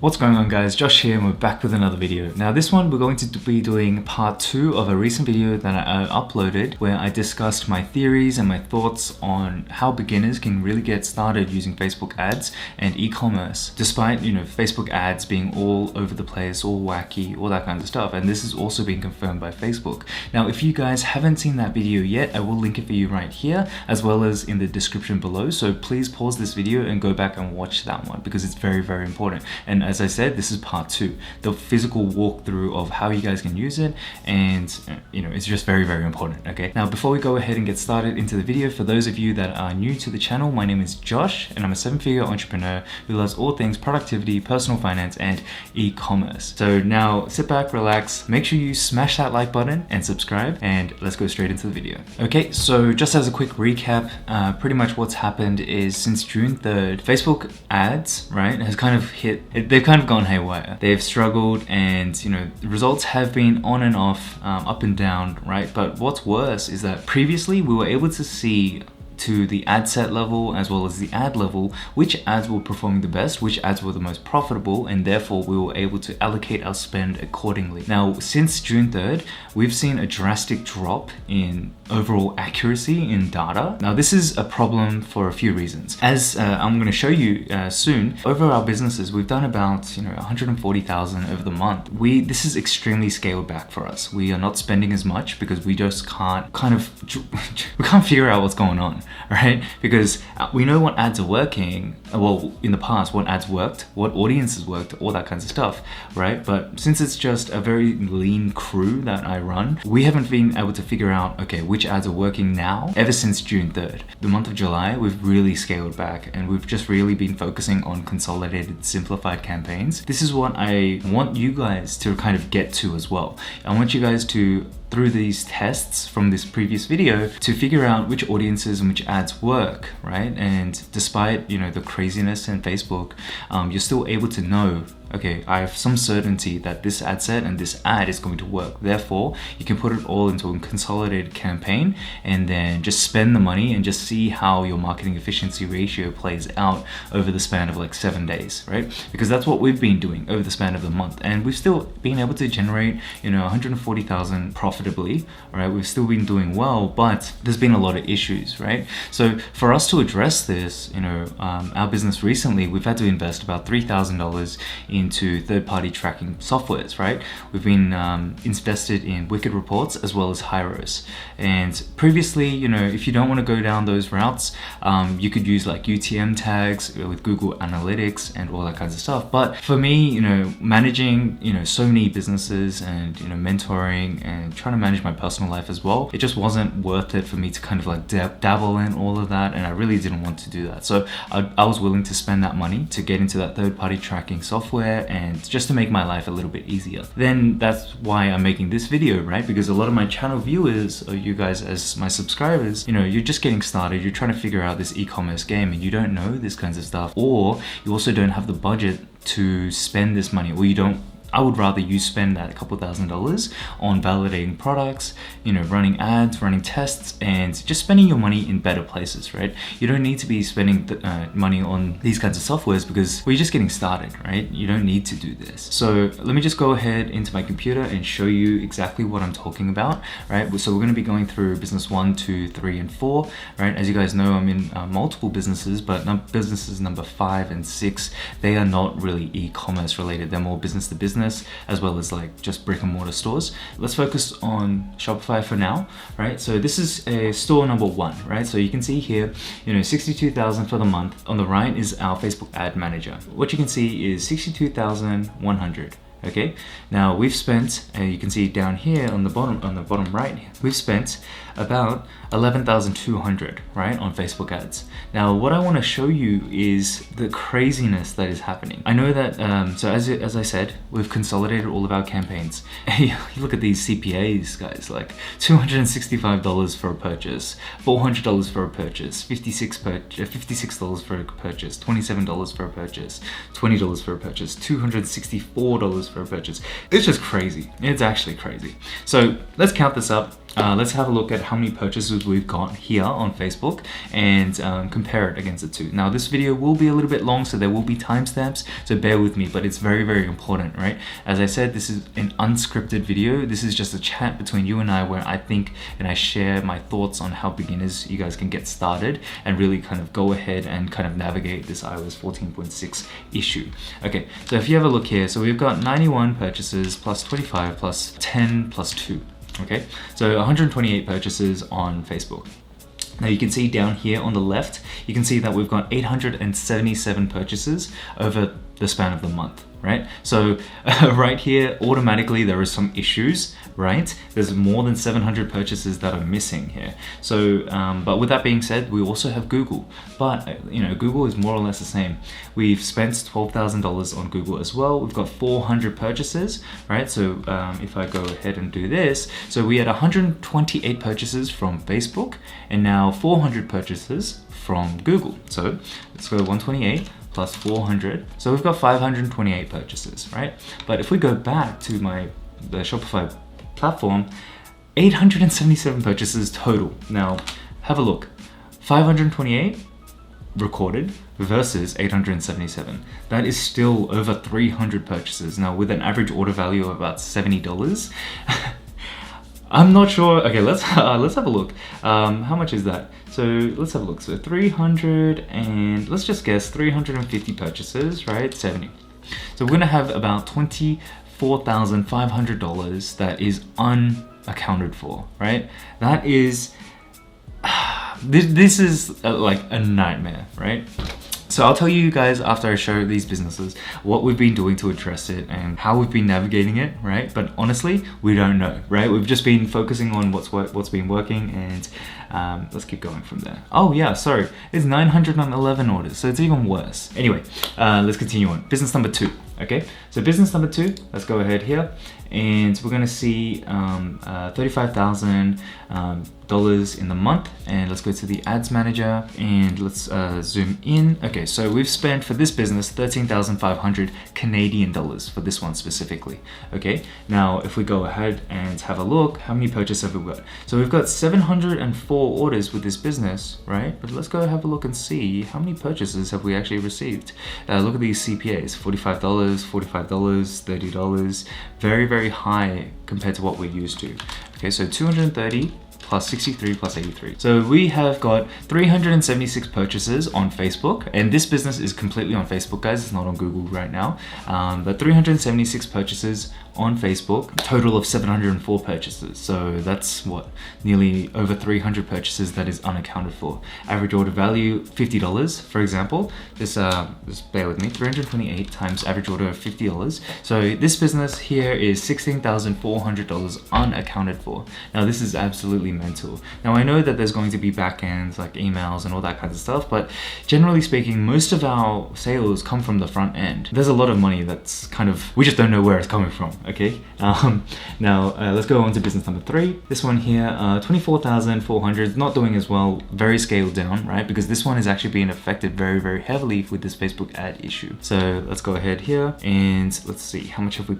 What's going on, guys? Josh here and we're back with another video. Now this one we're going to be doing part 2 of a recent video that I uploaded where I discussed my theories and my thoughts on how beginners can really get started using Facebook ads and e-commerce, despite Facebook ads being all over the place, all wacky, all that kind of stuff. And this is also being confirmed by Facebook. Now if you guys haven't seen that video yet, I will link it for you right here as well as in the description below, so please pause this video and go back and watch that one because it's very, very important. And as I said, this is part 2, the physical walkthrough of how you guys can use it, and it's just very, very important. Okay, now before we go ahead and get started into the video, for those of you that are new to the channel, my name is Josh and I'm a 7-figure entrepreneur who loves all things productivity, personal finance and e-commerce. So now sit back, relax, make sure you smash that like button and subscribe, and let's go straight into the video. Okay, so just as a quick recap, pretty much what's happened is since June 3rd, Facebook ads, right, has kind of they've kind of gone haywire. They've struggled, and the results have been on and off, up and down, right? But what's worse is that previously we were able to see to the ad set level as well as the ad level which ads were performing the best, which ads were the most profitable, and therefore we were able to allocate our spend accordingly. Now since June 3rd, we've seen a drastic drop in overall accuracy in data. Now this is a problem for a few reasons. As I'm going to show you soon, over our businesses we've done about 140,000 over the month. This is extremely scaled back for us. We are not spending as much because we just can't we can't figure out what's going on, right? Because we know what ads are working, well in the past what ads worked, what audiences worked, all that kinds of stuff, right? But since it's just a very lean crew that I run, we haven't been able to figure out, okay, which ads are working now ever since June 3rd. The month of July, we've really scaled back and we've just really been focusing on consolidated, simplified campaigns. This is what I want you guys to kind of get to as well. I want you guys to, through these tests from this previous video, to figure out which audiences and which ads work, right? And despite the craziness in Facebook, you're still able to know, okay, I have some certainty that this ad set and this ad is going to work. Therefore, you can put it all into a consolidated campaign and then just spend the money and just see how your marketing efficiency ratio plays out over the span of like 7 days, right? Because that's what we've been doing over the span of the month, and we've still been able to generate 140,000 profitably, all right? We've still been doing well, but there's been a lot of issues, right? So for us to address this, our business recently, we've had to invest about $3,000 into third-party tracking softwares, right? We've been invested in Wicked Reports as well as Hyros. And previously, if you don't want to go down those routes, you could use like UTM tags with Google Analytics and all that kinds of stuff. But for me, managing, so many businesses and, mentoring and trying to manage my personal life as well, it just wasn't worth it for me to kind of like dabble in all of that, and I really didn't want to do that. So I was willing to spend that money to get into that third-party tracking software and just to make my life a little bit easier. Then that's why I'm making this video, right? Because a lot of my channel viewers, or you guys as my subscribers, you're just getting started, you're trying to figure out this e-commerce game and you don't know this kinds of stuff, or you also don't have the budget to spend this money, or I would rather you spend that couple $1,000s on validating products, running ads, running tests, and just spending your money in better places, right? You don't need to be spending money on these kinds of softwares because we're just getting started, right? You don't need to do this. So let me just go ahead into my computer and show you exactly what I'm talking about, right? So we're going to be going through business 1, 2, 3, and 4, right? As you guys know, I'm in multiple businesses, but businesses number 5 and 6, they are not really e-commerce related. They're more business to business, as well as like just brick and mortar stores. Let's focus on Shopify for now, right? So this is a store number 1, right? So you can see here, 62,000 for the month. On the right is our Facebook ad manager. What you can see is 62,100. Okay, now we've spent, you can see down here on the bottom right, we've spent about 11,200, right, on Facebook ads. Now what I want to show you is the craziness that is happening. I know that so as I said, we've consolidated all of our campaigns. You look at these CPAs, guys, like $265 for a purchase, $400 for a purchase, $56 for a purchase, $27 for a purchase, $20 for a purchase, $264 for a purchase. It's just crazy. It's actually crazy. So let's count this up. let's have a look at how many purchases we've got here on Facebook and compare it against the two. Now this video will be a little bit long, so there will be timestamps, so bear with me, but it's very, very important, right? As I said, this is an unscripted video. This is just a chat between you and I where I think and I share my thoughts on how beginners you guys can get started and really kind of go ahead and kind of navigate this iOS 14.6 issue. Okay, so if you have a look here, so we've got 91 purchases plus 25 plus 10 plus 2. Okay, so 128 purchases on Facebook. Now you can see down here on the left, you can see that we've got 877 purchases over the span of the month, right? So right here, automatically there are some issues, right? There's more than 700 purchases that are missing here. So, but with that being said, we also have Google, but you know, Google is more or less the same. We've spent $12,000 on Google as well. We've got 400 purchases, right? So if I go ahead and do this, so we had 128 purchases from Facebook and now 400 purchases from Google. So let's go 128 plus 400. So we've got 528 purchases, right? But if we go back to the Shopify platform, 877 purchases total. Now have a look, 528 recorded versus 877. That is still over 300 purchases. Now with an average order value of about $70. I'm not sure. Okay, let's have a look. How much is that? So let's have a look. So 300 and let's just guess 350 purchases, right? 70. So we're gonna have about $24,500 that is unaccounted for, right? That is, this is like a nightmare, right? So I'll tell you guys after I show these businesses what we've been doing to address it and how we've been navigating it, right? But honestly, we don't know, right? We've just been focusing on what's been working, and let's keep going from there. Oh yeah, sorry, it's 911 orders, so it's even worse. Anyway, let's continue on. Business number 2. Okay, so business number 2, let's go ahead here, and we're gonna see $35,000 in the month, and let's go to the ads manager and let's zoom in. Okay, so we've spent for this business 13,500 Canadian dollars for this one specifically. Okay, now if we go ahead and have a look, how many purchases have we got? So we've got 704 orders with this business, right? But let's go have a look and see how many purchases have we actually received. Look at these CPAs, $45, $45, $30, very, very high compared to what we're used to. Okay, so 230 plus 63 plus 83. So we have got 376 purchases on Facebook, and this business is completely on Facebook, guys. It's not on Google right now, but 376 purchases on Facebook, total of 704 purchases. So that's what, nearly over 300 purchases that is unaccounted for. Average order value $50, for example. Just bear with me, 328 times average order of $50. So this business here is $16,400 unaccounted for. Now this is absolutely mental. Now I know that there's going to be backends like emails and all that kind of stuff, but generally speaking, most of our sales come from the front end. There's a lot of money that's kind of, we just don't know where it's coming from. Okay, now let's go on to business number 3. This one here, 24,400, not doing as well, very scaled down, right? Because this one is actually being affected very, very heavily with this Facebook ad issue. So let's go ahead here and let's see how much have we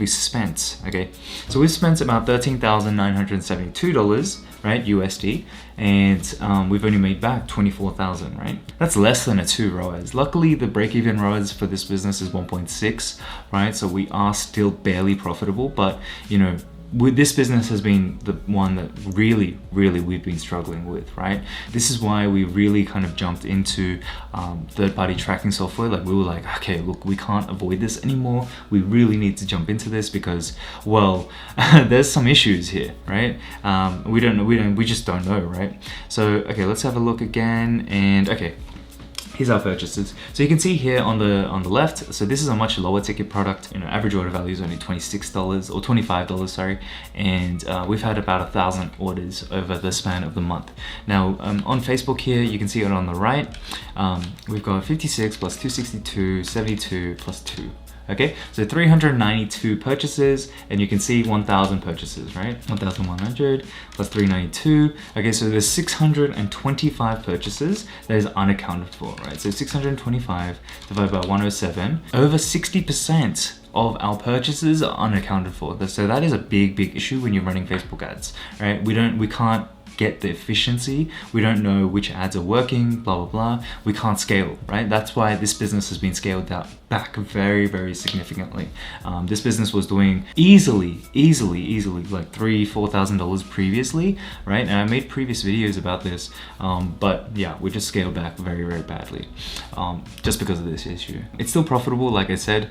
spent. Okay, so we've spent about $13,972, right, USD, and we've only made back 24,000, right? That's less than a 2 ROAS. Luckily, the break-even ROAS for this business is 1.6, right? So we are still barely profitable, but you know, this business has been the one that really we've been struggling with, right? This is why we really kind of jumped into third-party tracking software. Like we were like, okay, look, we can't avoid this anymore. We really need to jump into this because, well, there's some issues here, right? We just don't know, right? So okay, let's have a look again, and okay. Here's our purchases. So you can see here on the left, so this is a much lower ticket product. You know, average order value is only $26 or $25, sorry, and we've had about 1,000 orders over the span of the month. Now on Facebook here, you can see it on the right. We've got 56 plus 262, 72 plus 2. Okay, so 392 purchases, and you can see 1,000 purchases, right? 1,100 plus 392. Okay, so there's 625 purchases that is unaccounted for, right? So 625 divided by 107, over 60% of our purchases are unaccounted for. So that is a big issue when you're running Facebook ads, right? We can't get the efficiency. We don't know which ads are working, blah, blah, blah. We can't scale, right? That's why this business has been scaled back very significantly. This business was doing easily like $3,000-$4,000 previously, right? And I made previous videos about this, but yeah, we just scaled back very badly, just because of this issue. It's still profitable, like I said,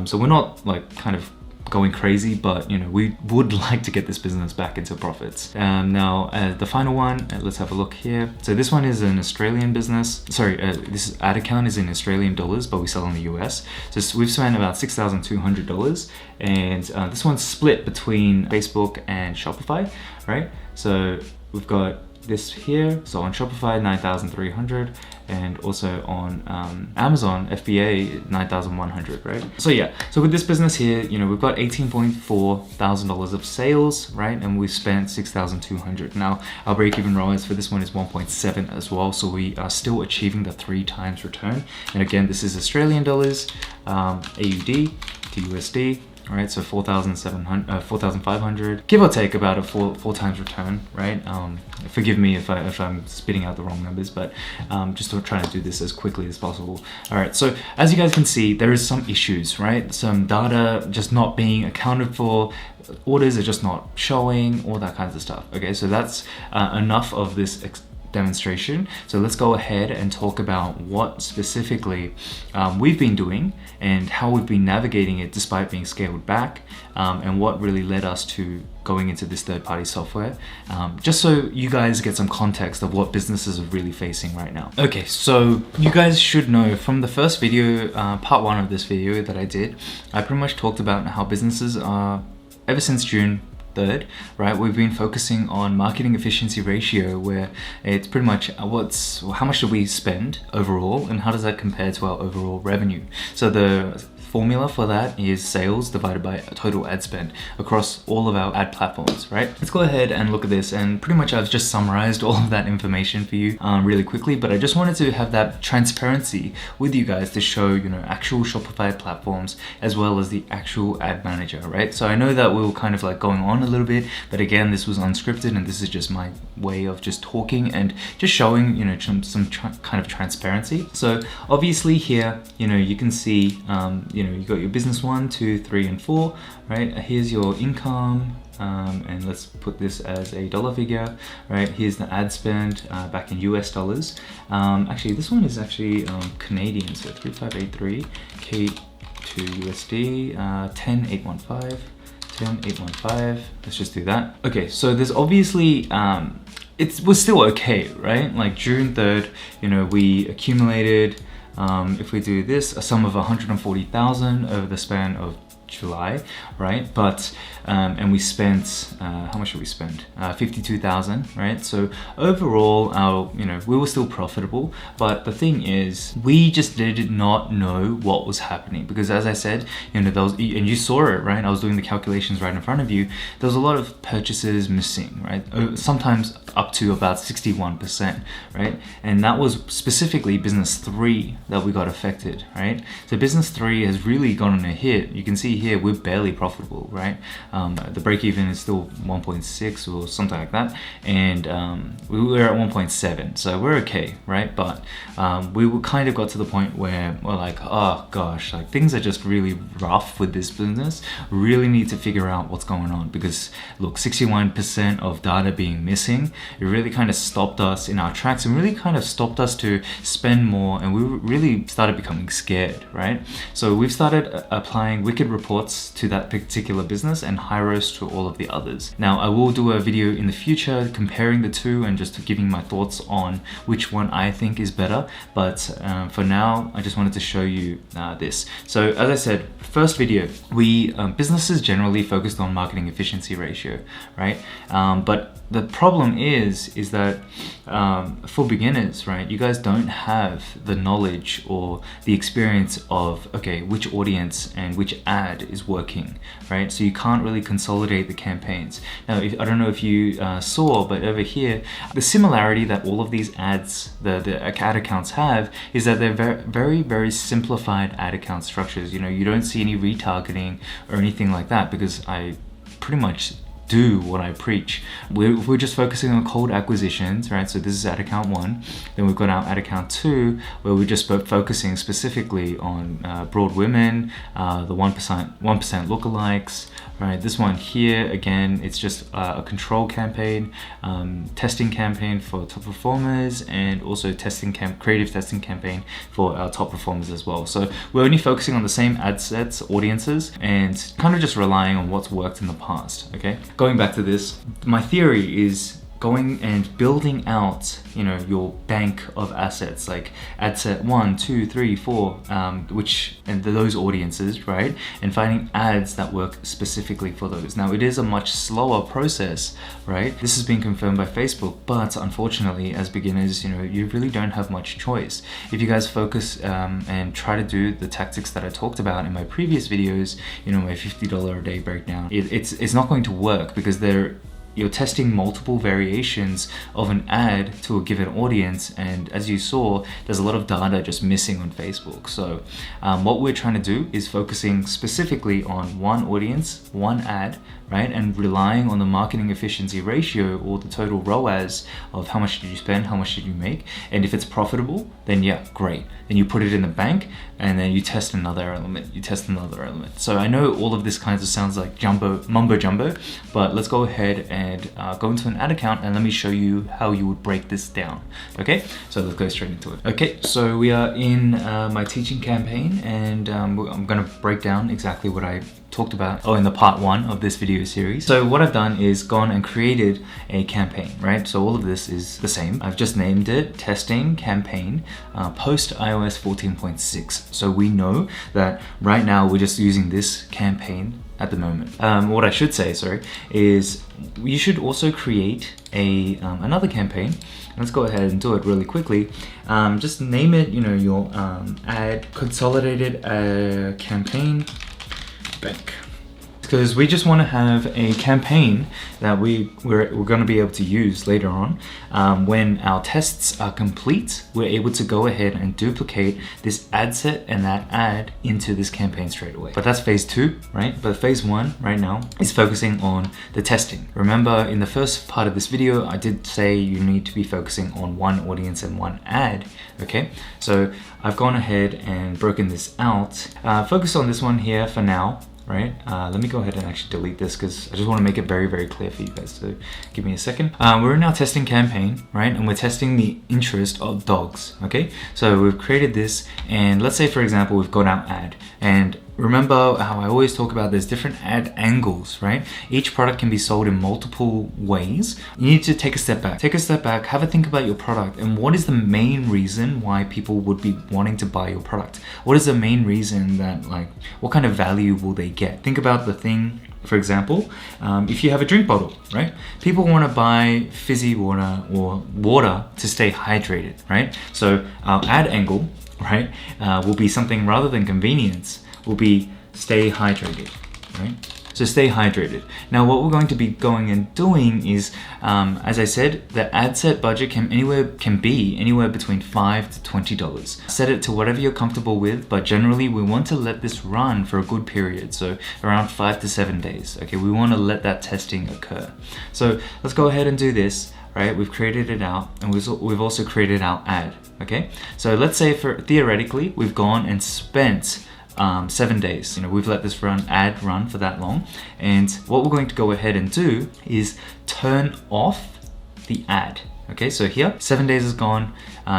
so we're not like kind of going crazy, but you know, we would like to get this business back into profits. Now the final one, let's have a look here. So this one is an Australian business. Sorry, this ad account is in Australian dollars, but we sell in the US. So we've spent about $6,200, and this one's split between Facebook and Shopify, right? So we've got this here. So on Shopify, 9,300, and also on Amazon FBA, 9,100, right? So yeah, so with this business here, you know, we've got $18.4 thousand of sales, right? And we spent 6,200. Now our break-even ROAS for this one is 1.7 as well. So we are still achieving the 3 times return. And again, this is Australian dollars, AUD to USD. All right, so 4,500, give or take about a four times return, right? Forgive me if I'm spitting out the wrong numbers, but just trying to do this as quickly as possible. All right, so as you guys can see, there is some issues, right? Some data just not being accounted for, orders are just not showing, all that kinds of stuff. Okay, so that's enough of this demonstration. So let's go ahead and talk about what specifically we've been doing and how we've been navigating it despite being scaled back, and what really led us to going into this third-party software, just so you guys get some context of what businesses are really facing right now. Okay, so you guys should know from the first video, part 1 of this video that I did, I pretty much talked about how businesses are, ever since June 3rd, right, we've been focusing on marketing efficiency ratio, where it's pretty much how much do we spend overall and how does that compare to our overall revenue. So the formula for that is sales divided by total ad spend across all of our ad platforms, right? Let's go ahead and look at this, and pretty much I've just summarized all of that information for you really quickly, but I just wanted to have that transparency with you guys to show, you know, actual Shopify platforms as well as the actual ad manager, right? So I know that we were kind of like going on a little bit, but again, this was unscripted and this is just my way of just talking and just showing, you know, some kind of transparency. So obviously here, you know, you can see, you know, you got your business 1, 2, 3, and 4, right? Here's your income, and let's put this as a dollar figure, right? Here's the ad spend back in US dollars. Actually, this one is actually Canadian, so 3583 K to USD, 10815. 10815. Let's just do that. Okay, so there's obviously it was still okay, right? Like June 3rd, you know, we accumulated, if we do this, a sum of 140,000 over the span of July, right? But and we spent how much did we spend? 52,000, right? So overall, you know, we were still profitable, but the thing is, we just did not know what was happening, because as I said, you know, and you saw it, right? I was doing the calculations right in front of you. There was a lot of purchases missing, right? Sometimes up to about 61%, right? And that was specifically business 3 that we got affected, right? So business 3 has really gone on a hit. You can see here we're barely profitable, right? The break even is still 1.6 or something like that, and we were at 1.7, so we're okay, right? But we were kind of got to the point where we're like, oh gosh, like things are just really rough with this business. Really need to figure out what's going on, because look, 61% of data being missing, it really kind of stopped us in our tracks and really kind of stopped us to spend more, and we really started becoming scared, right? So we've started applying wicked reports to that particular business and high-roast to all of the others. Now, I will do a video in the future comparing the two and just giving my thoughts on which one I think is better, but for now, I just wanted to show you this. So as I said, first video, businesses generally focused on marketing efficiency ratio, right? But the problem is that for beginners, right, you guys don't have the knowledge or the experience of, okay, which audience and which ad is working, right? So you can't really consolidate the campaigns. Now, I don't know if you saw, but over here, the similarity that all of these ads, the ad accounts have, is that they're very, very simplified ad account structures. You know, you don't see any retargeting or anything like that, because I pretty much do what I preach. We're just focusing on cold acquisitions, right? So this is ad account 1. Then we've got our ad account 2, where we're just focusing specifically on broad women, the 1% lookalikes, right? This one here, again, it's just a control campaign, testing campaign for top performers, and also creative testing campaign for our top performers as well. So we're only focusing on the same ad sets, audiences, and kind of just relying on what's worked in the past, okay? Going back to this, my theory is going and building out, you know, your bank of assets, like ad set 1, 2, 3, 4, and those audiences, right? And finding ads that work specifically for those. Now, it is a much slower process, right? This has been confirmed by Facebook, but unfortunately, as beginners, you know, you really don't have much choice. If you guys focus and try to do the tactics that I talked about in my previous videos, you know, my $50 a day breakdown, it's not going to work, because you're testing multiple variations of an ad to a given audience, and as you saw, there's a lot of data just missing on Facebook. So what we're trying to do is focusing specifically on one audience, one ad, right? And relying on the marketing efficiency ratio, or the total ROAS of how much did you spend, how much did you make, and if it's profitable, then yeah, great. Then you put it in the bank, and then you test another element, So I know all of this kind of sounds like mumbo jumbo, but let's go ahead and go into an ad account, and let me show you how you would break this down, okay? So let's go straight into it. Okay, so we are in my teaching campaign, and I'm gonna break down exactly what I talked about in the part 1 of this video series. So what I've done is gone and created a campaign, right? So all of this is the same. I've just named it testing campaign post iOS 14.6. So we know that right now we're just using this campaign at the moment. What I should say, is you should also create another campaign. Let's go ahead and do it really quickly. Just name it, you know, your ad consolidated campaign bank, because we just want to have a campaign that we're going to be able to use later on. When our tests are complete, we're able to go ahead and duplicate this ad set and that ad into this campaign straight away. But that's phase 2, right? But phase 1 right now is focusing on the testing. Remember, in the first part of this video, I did say you need to be focusing on one audience and one ad, okay? So I've gone ahead and broken this out. Focus on this one here for now, right? Let me go ahead and actually delete this, because I just want to make it very, very clear for you guys. So give me a second. We're in our testing campaign, right? And we're testing the interest of dogs, okay? So we've created this, and let's say, for example, we've got our ad, and remember how I always talk about there's different ad angles, right? Each product can be sold in multiple ways. You need to take a step back. Have a think about your product, and what is the main reason why people would be wanting to buy your product? What is the main reason that, like, what kind of value will they get? Think about the thing, for example, if you have a drink bottle, right? People want to buy fizzy water or water to stay hydrated, right? So our ad angle, right, will be something rather than convenience, will be stay hydrated, right? So stay hydrated. Now what we're going to be going and doing is, as I said, the ad set budget can be anywhere between $5 to $20. Set it to whatever you're comfortable with, but generally we want to let this run for a good period, so around 5 to 7 days. Okay, we want to let that testing occur. So let's go ahead and do this. Right, we've created it out, and we've also created our ad. Okay, so let's say theoretically we've gone and spent 7 days. You know, we've let this ad run for that long, and what we're going to go ahead and do is turn off the ad. Okay, so here 7 days is gone.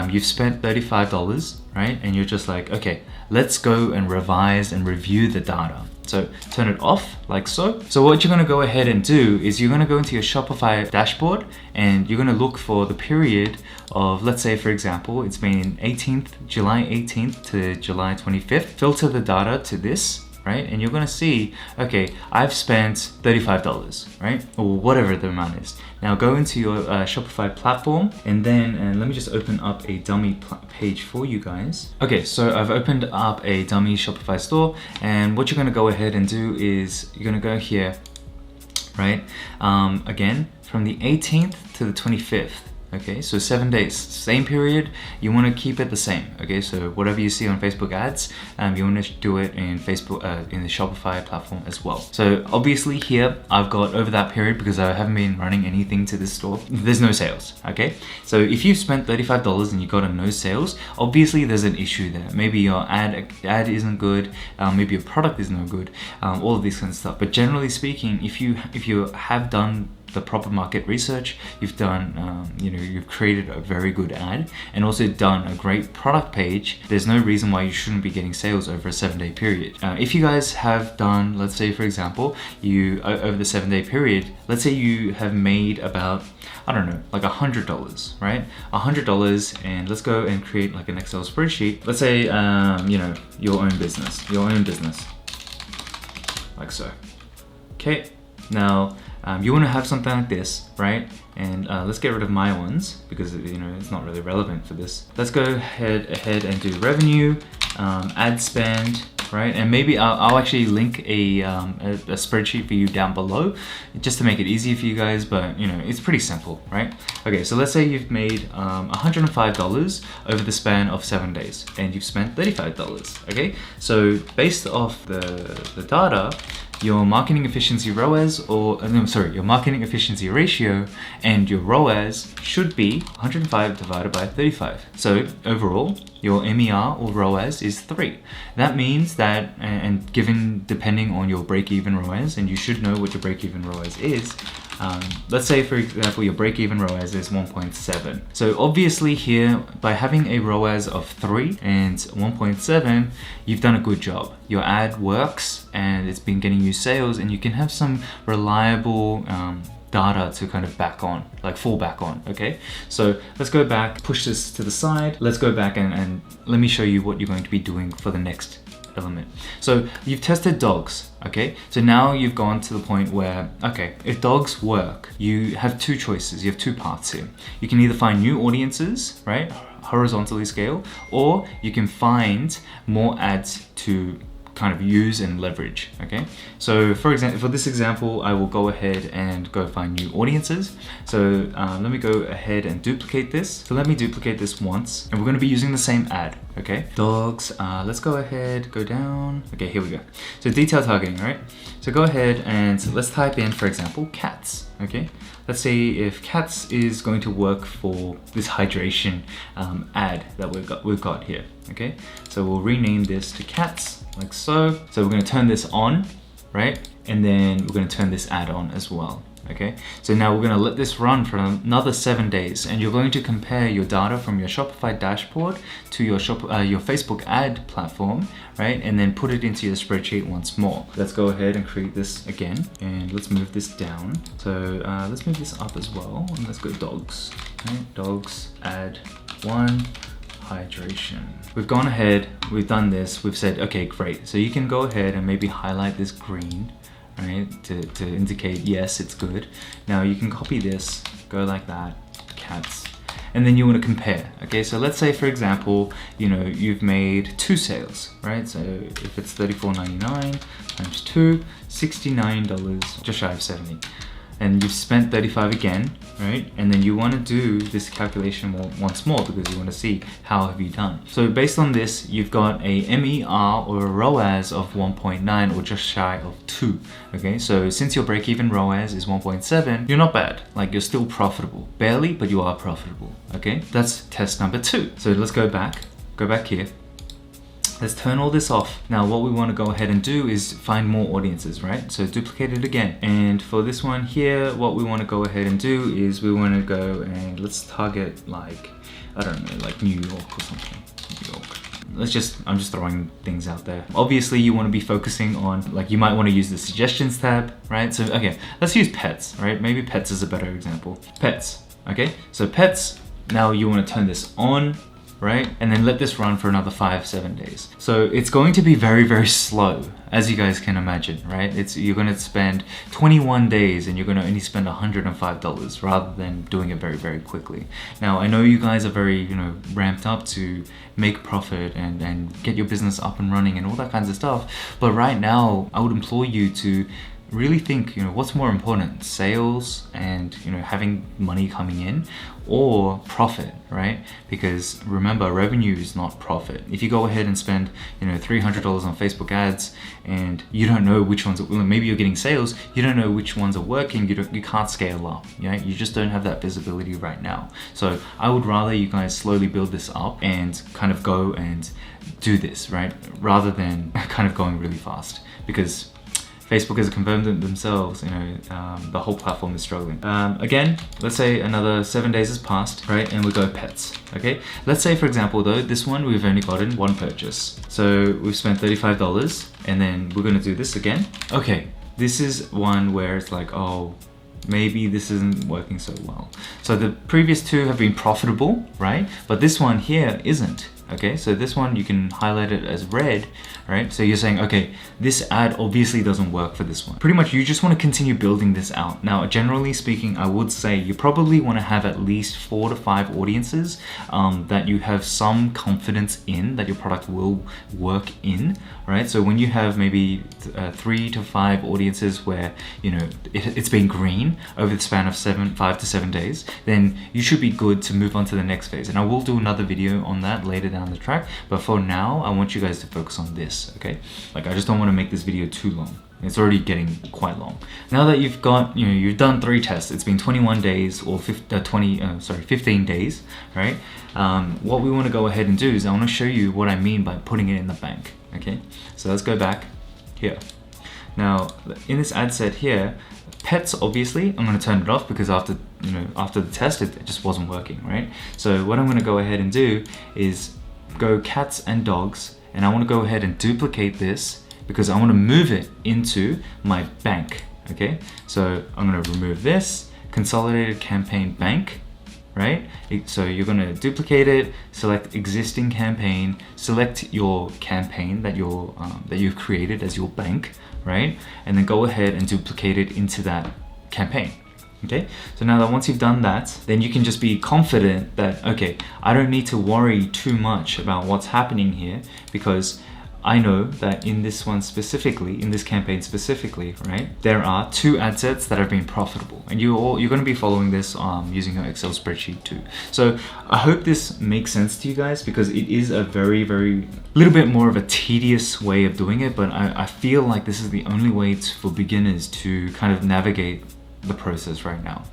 You've spent $35, right? And you're just like, okay, let's go and revise and review the data. So turn it off like so. So what you're gonna go ahead and do is you're gonna go into your Shopify dashboard, and you're gonna look for the period of, let's say for example, it's been July 18th to July 25th. Filter the data to this, right? And you're gonna see, okay, I've spent $35, right? Or whatever the amount is. Now go into your Shopify platform, and then let me just open up a dummy page for you guys. Okay, so I've opened up a dummy Shopify store, and what you're gonna go ahead and do is you're gonna go here, right? Again, from the 18th to the 25th. Okay, so 7 days, same period. You want to keep it the same. Okay, so whatever you see on Facebook ads, you want to do it in Facebook, in the Shopify platform as well. So obviously here I've got over that period, because I haven't been running anything to this store. There's no sales. Okay, so if you've spent $35 and you got a no sales, obviously there's an issue there. Maybe your ad isn't good. Maybe your product is no good. All of this kind of stuff. But generally speaking, if you have done the proper market research, you've done, you've created a very good ad and also done a great product page, there's no reason why you shouldn't be getting sales over a 7-day period. If you guys have done, let's say for example, you over the 7-day period, let's say you have made about, I don't know, like $100, right? $100, and let's go and create like an Excel spreadsheet. Let's say, your own business, like so. Okay, now, you want to have something like this, right? And let's get rid of my ones, because it's not really relevant for this. Let's go ahead and do revenue, ad spend, right? And maybe I'll actually link a spreadsheet for you down below, just to make it easy for you guys. But it's pretty simple, right? Okay, so let's say you've made $105 over the span of 7 days, and you've spent $35. Okay, so based off the data, your marketing efficiency ROAS, your marketing efficiency ratio and your ROAS should be 105 divided by 35. So overall, your MER or ROAS is 3. That means that, and given depending on your break-even ROAS, and you should know what your break-even ROAS is, let's say for example your break-even ROAS is 1.7. So obviously here, by having a ROAS of 3 and 1.7, you've done a good job. Your ad works and it's been getting you sales, and you can have some reliable data to kind of fall back on, okay? So let's go back, push this to the side. Let's go back and let me show you what you're going to be doing for the next element. So you've tested dogs, okay? So now you've gone to the point where, okay, if dogs work, you have two choices. You have two paths here. You can either find new audiences, right? Horizontally scale, or you can find more ads to kind of use and leverage, okay? So for example, for this example, I will go ahead and go find new audiences. So let me go ahead and duplicate this. So let me duplicate this once, and we're gonna be using the same ad, okay? Dogs, let's go ahead, go down. Okay, here we go. So detail targeting, right? So go ahead and let's type in, for example, cats, okay? Let's see if cats is going to work for this hydration ad that we've got here, okay? So we'll rename this to cats, like so. So we're gonna turn this on, right? And then we're gonna turn this ad on as well, okay? So now we're gonna let this run for another 7 days, and you're going to compare your data from your Shopify dashboard to your Facebook ad platform, right? And then put it into your spreadsheet once more. Let's go ahead and create this again, and let's move this down. So let's move this up as well, and let's go dogs, right? Dogs, ad 1, hydration. We've gone ahead, we've done this, we've said, okay, great. So you can go ahead and maybe highlight this green, right? To indicate, yes, it's good. Now you can copy this, go like that, cats, and then you want to compare, okay? So let's say, for example, you've made 2 sales, right? So if it's $34.99 times 2, $69, just shy of 70. And you've spent 35 again, right? And then you want to do this calculation once more, because you want to see how have you done. So based on this, you've got a MER or a ROAS of 1.9 or just shy of 2, okay? So since your break-even ROAS is 1.7, you're not bad. Like, you're still profitable. Barely, but you are profitable, okay? That's test number 2. So let's go back here. Let's turn all this off. Now what we want to go ahead and do is find more audiences, right? So duplicate it again. And for this one here, what we want to go ahead and do is we want to go and let's target like, I don't know, like New York or something. New York. I'm just throwing things out there. Obviously you want to be focusing on, like, you might want to use the suggestions tab, right? So, okay, let's use pets, right? Maybe pets is a better example. Pets, okay? So pets, now you want to turn this on, right? And then let this run for another 5-7 days. So it's going to be very, very slow, as you guys can imagine, right? You're going to spend 21 days and you're going to only spend $105 rather than doing it very, very quickly. Now, I know you guys are very, ramped up to make profit and get your business up and running and all that kinds of stuff. But right now, I would implore you to really think, what's more important, sales and, having money coming in, or profit, right? Because remember, revenue is not profit. If you go ahead and spend, $300 on Facebook ads and you don't know which ones, maybe you're getting sales, you don't know which ones are working, you can't scale up, you just don't have that visibility right now. So I would rather you guys slowly build this up and kind of go and do this, right? Rather than kind of going really fast, because Facebook has confirmed it themselves, the whole platform is struggling. Again, let's say another 7 days has passed, right? And we go pets, okay? Let's say, for example, though, this one, we've only gotten one purchase. So we've spent $35 and then we're gonna do this again. Okay, this is one where it's like, oh, maybe this isn't working so well. So the previous two have been profitable, right? But this one here isn't. Okay, so this one you can highlight it as red, right? So you're saying, okay, this ad obviously doesn't work for this one. Pretty much you just want to continue building this out. Now, generally speaking, I would say you probably want to have at least 4 to 5 audiences that you have some confidence in that your product will work in, right? So when you have maybe 3 to 5 audiences where, it's been green over the span of 5 to 7 days, then you should be good to move on to the next phase. And I will do another video on that later down the track, but for now I want you guys to focus on this, okay? Like, I just don't want to make this video too long. It's already getting quite long. Now that you've got, you've done 3 tests, it's been 21 days or 15 days, right? What we want to go ahead and do is I want to show you what I mean by putting it in the bank, okay? So let's go back here. Now, in this ad set here, pets, obviously, I'm going to turn it off because after the test, it just wasn't working, right? So what I'm going to go ahead and do is go cats and dogs, and I want to go ahead and duplicate this because I want to move it into my bank, okay? So I'm going to remove this, consolidated campaign bank, right? So you're going to duplicate it, select existing campaign, select your campaign that you've created as your bank, right? And then go ahead and duplicate it into that campaign. Okay, so now that once you've done that, then you can just be confident that, okay, I don't need to worry too much about what's happening here, because I know that in this one specifically, in this campaign specifically, right, there are 2 ad sets that have been profitable, and you're going to be following this using your Excel spreadsheet too. So I hope this makes sense to you guys, because it is a very, very little bit more of a tedious way of doing it, but I feel like this is the only way for beginners to kind of navigate the process right now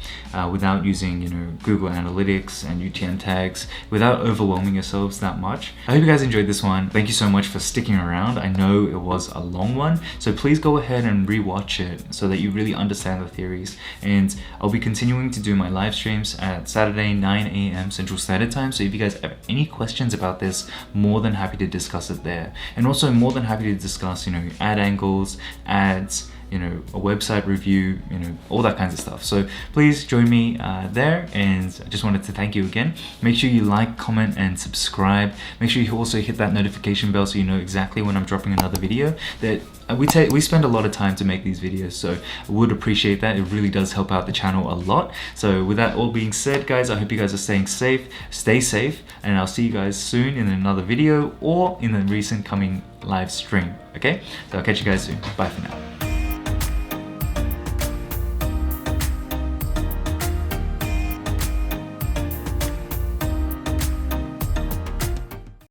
without using Google Analytics and UTM tags, without overwhelming yourselves that much. I hope you guys enjoyed this one. Thank you so much for sticking around. I know it was a long one, so please go ahead and rewatch it so that you really understand the theories. And I'll be continuing to do my live streams at Saturday 9 a.m. Central Standard Time, so if you guys have any questions about this, more than happy to discuss it there. And also more than happy to discuss ad angles, ads, a website review, all that kinds of stuff. So please join me there, and I just wanted to thank you again. Make sure you like, comment, and subscribe. Make sure you also hit that notification bell so you know exactly when I'm dropping another video. That we spend a lot of time to make these videos, so I would appreciate that. It really does help out the channel a lot. So with that all being said, guys, I hope you guys are staying safe, stay safe, and I'll see you guys soon in another video or in the recent coming live stream, okay? So I'll catch you guys soon. Bye for now.